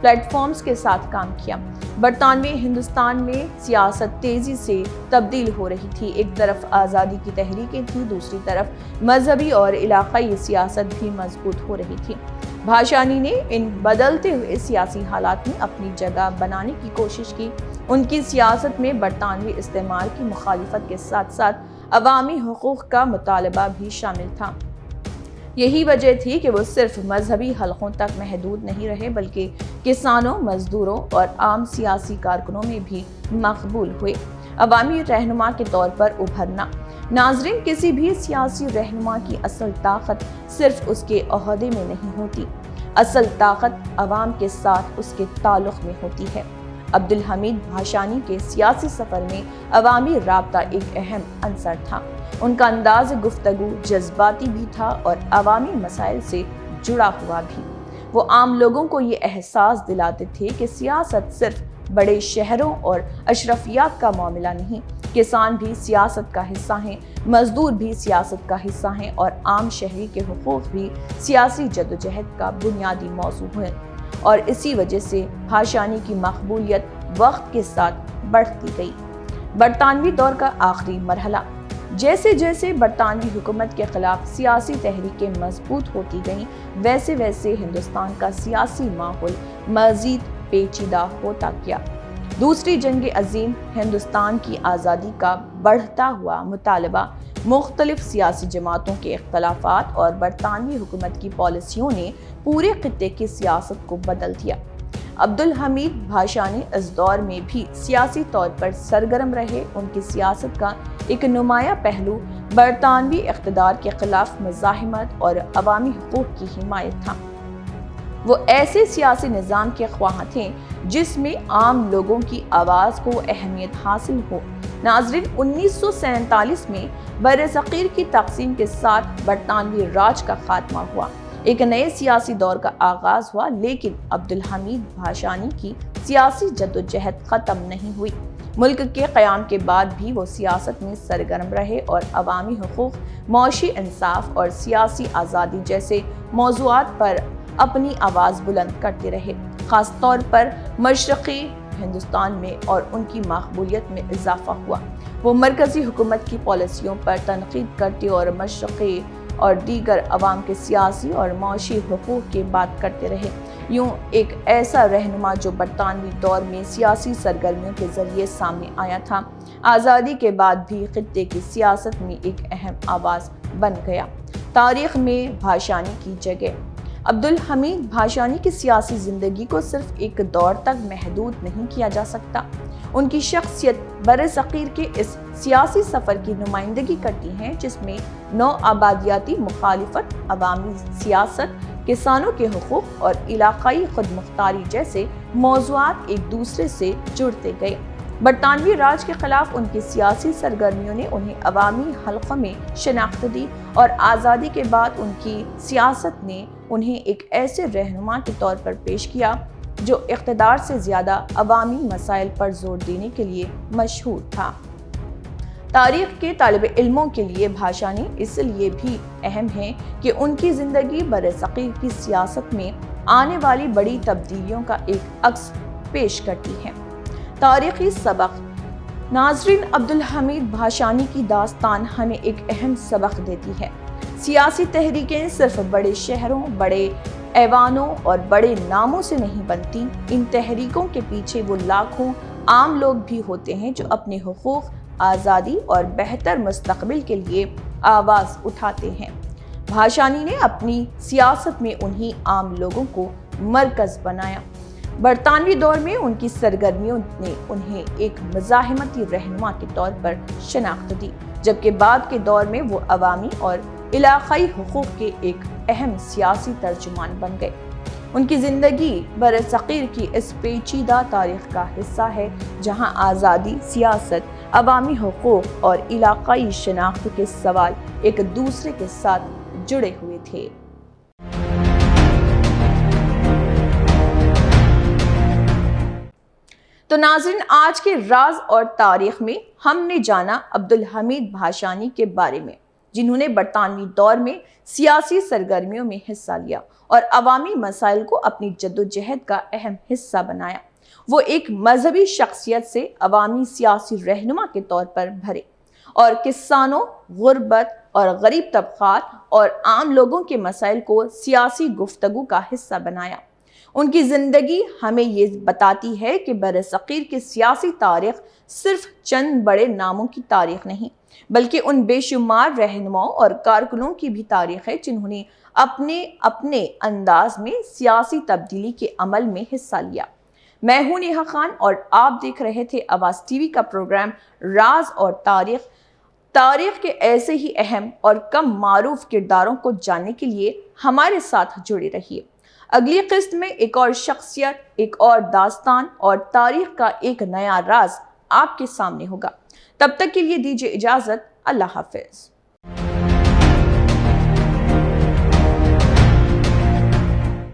Plate forms کے ساتھ کام کیا۔ برطانوی ہندوستان میں سیاست تیزی سے تبدیل ہو رہی تھی۔ ایک طرف آزادی کی تحریکیں تھیں، دوسری طرف مذہبی اور علاقائی سیاست بھی مضبوط ہو رہی تھی۔ بھاشانی نے ان بدلتے ہوئے سیاسی حالات میں اپنی جگہ بنانے کی کوشش کی۔ ان کی سیاست میں برطانوی استعمار کی مخالفت کے ساتھ ساتھ عوامی حقوق کا مطالبہ بھی شامل تھا۔ یہی وجہ تھی کہ وہ صرف مذہبی حلقوں تک محدود نہیں رہے بلکہ کسانوں، مزدوروں اور عام سیاسی کارکنوں میں بھی مقبول ہوئے۔ عوامی رہنما کے طور پر ابھرنا۔ ناظرین، کسی بھی سیاسی رہنما کی اصل طاقت صرف اس کے عہدے میں نہیں ہوتی، اصل طاقت عوام کے ساتھ اس کے تعلق میں ہوتی ہے۔ عبدالحمید بھاشانی کے سیاسی سفر میں عوامی رابطہ ایک اہم عنصر تھا۔ ان کا انداز گفتگو جذباتی بھی تھا اور عوامی مسائل سے جڑا ہوا بھی۔ وہ عام لوگوں کو یہ احساس دلاتے تھے کہ سیاست صرف بڑے شہروں اور اشرفیات کا معاملہ نہیں، کسان بھی سیاست کا حصہ ہیں، مزدور بھی سیاست کا حصہ ہیں اور عام شہری کے حقوق بھی سیاسی جدوجہد کا بنیادی موضوع ہیں۔ اور اسی وجہ سے بھاشانی کی مقبولیت وقت کے ساتھ بڑھتی گئی۔ برطانوی دور کا آخری مرحلہ۔ جیسے جیسے برطانوی حکومت کے خلاف سیاسی تحریکیں مضبوط ہوتی گئیں، ویسے ویسے ہندوستان کا سیاسی ماحول مزید پیچیدہ ہوتا گیا۔ دوسری جنگ عظیم، ہندوستان کی آزادی کا بڑھتا ہوا مطالبہ، مختلف سیاسی جماعتوں کے اختلافات اور برطانوی حکومت کی پالیسیوں نے پورے خطے کی سیاست کو بدل دیا۔ عبدالحمید بھاشانی اس دور میں بھی سیاسی طور پر سرگرم رہے۔ ان کی سیاست کا ایک نمایاں پہلو برطانوی اقتدار کے خلاف مزاحمت اور عوامی حقوق کی حمایت تھا۔ وہ ایسے سیاسی نظام کے خواہاں تھے جس میں عام لوگوں کی آواز کو اہمیت حاصل ہو۔ ناظرین، 1947 میں برصغیر کی تقسیم کے ساتھ برطانوی راج کا خاتمہ ہوا، ایک نئے سیاسی دور کا آغاز ہوا، لیکن عبدالحمید بھاشانی کی سیاسی جدوجہد ختم نہیں ہوئی۔ ملک کے قیام کے بعد بھی وہ سیاست میں سرگرم رہے اور عوامی حقوق، معاشی انصاف اور سیاسی آزادی جیسے موضوعات پر اپنی آواز بلند کرتے رہے۔ خاص طور پر مشرقی ہندوستان میں اور ان کی مقبولیت میں اضافہ ہوا۔ وہ مرکزی حکومت کی پالیسیوں پر تنقید کرتے اور مشرقی اور دیگر عوام کے سیاسی اور معاشی حقوق کی بات کرتے رہے۔ یوں ایک ایسا رہنما جو برطانوی دور میں سیاسی سرگرمیوں کے ذریعے سامنے آیا تھا، آزادی کے بعد بھی خطے کی سیاست میں ایک اہم آواز بن گیا۔ تاریخ میں بھاشانی کی جگہ۔ عبدالحمید بھاشانی کی سیاسی زندگی کو صرف ایک دور تک محدود نہیں کیا جا سکتا۔ ان کی شخصیت برصغیر کے اس سیاسی سفر کی نمائندگی کرتی ہے جس میں نو آبادیاتی مخالفت، عوامی سیاست، کسانوں کے حقوق اور علاقائی خود مختاری جیسے موضوعات ایک دوسرے سے جڑتے گئے۔ برطانوی راج کے خلاف ان کی سیاسی سرگرمیوں نے انہیں عوامی حلقوں میں شناخت دی اور آزادی کے بعد ان کی سیاست نے انہیں ایک ایسے رہنما کے طور پر پیش کیا جو اقتدار سے زیادہ عوامی مسائل پر زور دینے کے لیے مشہور تھا۔ تاریخ کے طالب علموں کے لیے بھاشانی اس لیے بھی اہم ہے کہ ان کی زندگی برصغیر کی سیاست میں آنے والی بڑی تبدیلیوں کا ایک عکس پیش کرتی ہے۔ تاریخی سبق۔ ناظرین، عبدالحمید بھاشانی کی داستان ہمیں ایک اہم سبق دیتی ہے۔ سیاسی تحریکیں صرف بڑے شہروں، بڑے ایوانوں اور بڑے ناموں سے نہیں بنتی۔ ان تحریکوں کے پیچھے وہ لاکھوں عام لوگ بھی ہوتے ہیں جو اپنے حقوق، آزادی اور بہتر مستقبل کے لیے آواز اٹھاتے ہیں۔ بھاشانی نے اپنی سیاست میں انہی عام لوگوں کو مرکز بنایا۔ برطانوی دور میں ان کی سرگرمیوں نے انہیں ایک مزاحمتی رہنما کے طور پر شناخت دی، جبکہ بعد کے دور میں وہ عوامی اور علاقائی حقوق کے ایک اہم سیاسی ترجمان بن گئے۔ ان کی زندگی برصغیر کی اس پیچیدہ تاریخ کا حصہ ہے جہاں آزادی، سیاست، عوامی حقوق اور علاقائی شناخت کے سوال ایک دوسرے کے ساتھ جڑے ہوئے تھے۔ تو ناظرین، آج کے راز اور تاریخ میں ہم نے جانا عبدالحمید بھاشانی کے بارے میں، جنہوں نے برطانوی دور میں سیاسی سرگرمیوں میں حصہ لیا اور عوامی مسائل کو اپنی جدوجہد کا اہم حصہ بنایا۔ وہ ایک مذہبی شخصیت سے عوامی سیاسی رہنما کے طور پر بھرے اور کسانوں، غربت اور غریب طبقات اور عام لوگوں کے مسائل کو سیاسی گفتگو کا حصہ بنایا۔ ان کی زندگی ہمیں یہ بتاتی ہے کہ برصغیر کی سیاسی تاریخ صرف چند بڑے ناموں کی تاریخ نہیں، بلکہ ان بے شمار رہنماؤں اور کارکنوں کی بھی تاریخ ہے جنہوں نے اپنے انداز میں سیاسی تبدیلی کے عمل میں حصہ لیا۔ میں ہوں نیہا خان اور آپ دیکھ رہے تھے آواز ٹی وی کا پروگرام راز اور تاریخ کے ایسے ہی اہم اور کم معروف کرداروں کو جاننے کے لیے ہمارے ساتھ جڑے رہیے۔ اگلی قسط میں ایک اور شخصیت، ایک اور داستان اور تاریخ کا ایک نیا راز آپ کے سامنے ہوگا۔ تب تک کے لیے دیجیے اجازت۔ اللہ حافظ۔